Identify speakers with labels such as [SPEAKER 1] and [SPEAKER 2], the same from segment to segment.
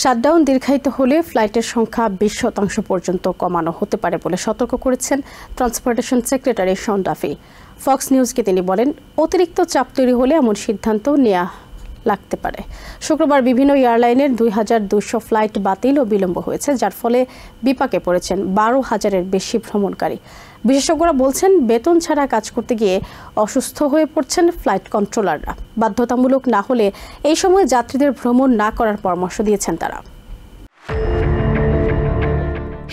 [SPEAKER 1] Shutdown দীর্ঘায়িত হলে ফ্লাইটের সংখ্যা 20% পর্যন্ত কমানো হতে পারে বলে সতর্ক করেছেন ট্রান্সপোর্টেশন সেক্রেটারি শন ডাফি। ফক্স নিউজকে তিনি বলেন, অতিরিক্ত চাপ তৈরি হলে এমন সিদ্ধান্ত নেওয়া লাগতে পারে। শুক্রবার বিভিন্ন এয়ারলাইনের 2200 ফ্লাইট বাতিল ও বিলম্ব হয়েছে, যার ফলে বিপাকে পড়েছেন 12,000-এর বেশি ভ্রমণকারী। বিশেষজ্ঞরা বলছেন, বেতন ছাড়া কাজ করতে গিয়ে অসুস্থ হয়ে পড়ছেন ফ্লাইট কন্ট্রোলাররা। বাধ্যতামূলক না হলে এই সময় যাত্রীদের ভ্রমণ না করার পরামর্শ দিয়েছেন তারা।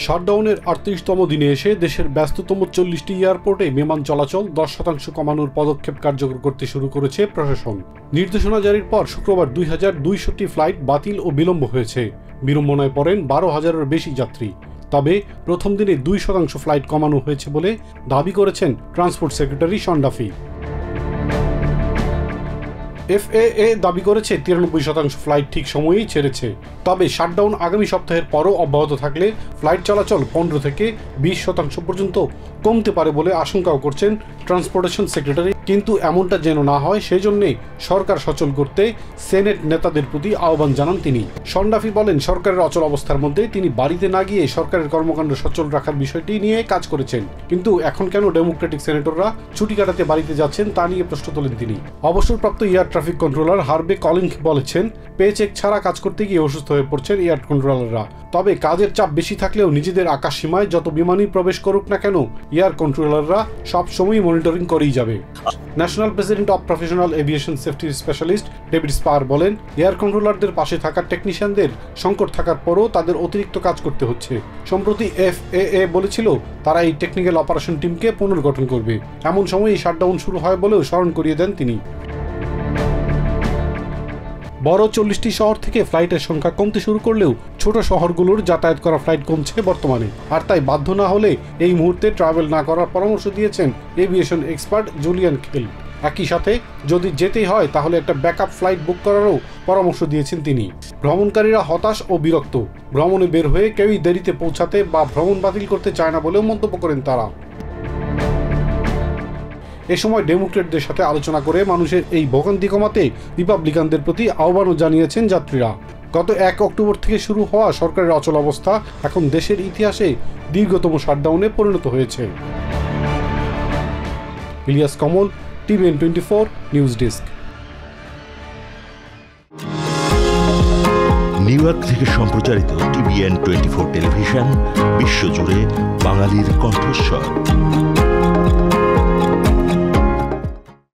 [SPEAKER 2] শাটডাউনের 38তম দিনে এসে দেশের ব্যস্ততম 40টি এয়ারপোর্টে বিমান চলাচল 10% কমানোর পদক্ষেপ কার্যকর করতে শুরু করেছে প্রশাসন। নির্দেশনা জারির পর শুক্রবার 2200টি ফ্লাইট বাতিল ও বিলম্ব হয়েছে। বিড়ম্বনায় পড়েন 12,000-এর বেশি যাত্রী। তবে প্রথম দিনে 2% ফ্লাইট কমানো হয়েছে বলে দাবি করেছেন ট্রান্সপোর্ট সেক্রেটারি শন ডাফি। FAA দাবি করেছে 93% ফ্লাইট ঠিক সময়েই ছেড়েছে। তবে শাটডাউন আগামী সপ্তাহের পরও অব্যাহত থাকলে ফ্লাইট চলাচল 15 থেকে 20% পর্যন্ত কমতে পারে বলে আশঙ্কাও করছেন ট্রান্সপোর্টেশন সেক্রেটারি। কিন্তু এমনটা যেন না হয়, সেজন্যে সরকার সচল করতে সেনেট নেতাদের প্রতি আহ্বান জানান তিনি। শন ডাফি বলেন, সরকারের অচল অবস্থার মধ্যে তিনি বাড়িতে না গিয়ে সরকারের কর্মকাণ্ড সচল রাখার বিষয়টি নিয়ে কাজ করেছেন। কিন্তু এখন কেন ডেমোক্রেটিক সেনেটররা ছুটি কাটাতে বাড়িতে যাচ্ছেন তা নিয়ে প্রশ্ন তোলেন তিনি। অবসরপ্রাপ্ত এয়ার ট্রাফিক কন্ট্রোলার হার্বে কলিংক বলেছেন, পেচেক ছাড়া কাজ করতে গিয়ে অসুস্থ হয়ে পড়ছেন এয়ার কন্ট্রোলাররা। তবে কাজের চাপ বেশি থাকলেও নিজেদের আকাশ সীমায় যত বিমানই প্রবেশ করুক না কেন, এয়ার কন্ট্রোলাররা সবসময় মনিটরিং করেই যাবে। National president of professional aviation safety specialist David spare বলেন, এয়ার কন্ট্রোলারদের পাশে থাকা টেকনিশিয়ানদের সংকট থাকার পরও তাদের অতিরিক্ত কাজ করতে হচ্ছে। সম্প্রতি FAA বলেছিল তারা এই টেকনিক্যাল অপারেশন টিমকে পুনর্গঠন করবে। এমন সময় এই শাটডাউন শুরু হয় বলেও স্মরণ করিয়ে দেন তিনি। বড় 40টি শহর থেকে ফ্লাইটের সংখ্যা কমতে শুরু করলেও ছোট শহরগুলোর যাতায়াত করা ফ্লাইট কমছে বর্তমানে। আর তাই বাধ্য না হলে এই মুহূর্তে ট্রাভেল না করার পরামর্শ দিয়েছেন এভিয়েশন এক্সপার্ট জুলিয়ান খেল। একই সাথে যদি যেতেই হয় তাহলে একটা ব্যাকআপ ফ্লাইট বুক করারও পরামর্শ দিয়েছেন তিনি। ভ্রমণকারীরা হতাশ ও বিরক্ত। ভ্রমণে বের হয়ে কেউই দেরিতে পৌঁছাতে বা ভ্রমণ বাতিল করতে চায় না বলেও মন্তব্য করেন তারা। এ সময় ডেমোক্রেটদের সাথে আলোচনা করে মানুষের এই ভোগান্তি কমাতে রিপাবলিকানদের প্রতি আহ্বানও জানিয়েছেন যাত্রীরা। গত 1 অক্টোবর থেকে শুরু হওয়া সরকারের অচল অবস্থা এখন দেশের ইতিহাসে দীর্ঘতম শাটডাউনে পরিণত হয়েছে। ইলিয়াস কমল, TVN 24 news desk.
[SPEAKER 3] New York থেকে সম্প্রচারিত TVN 24 টেলিভিশন বিশ্বজুড়ে বাঙালির কণ্ঠস্বর।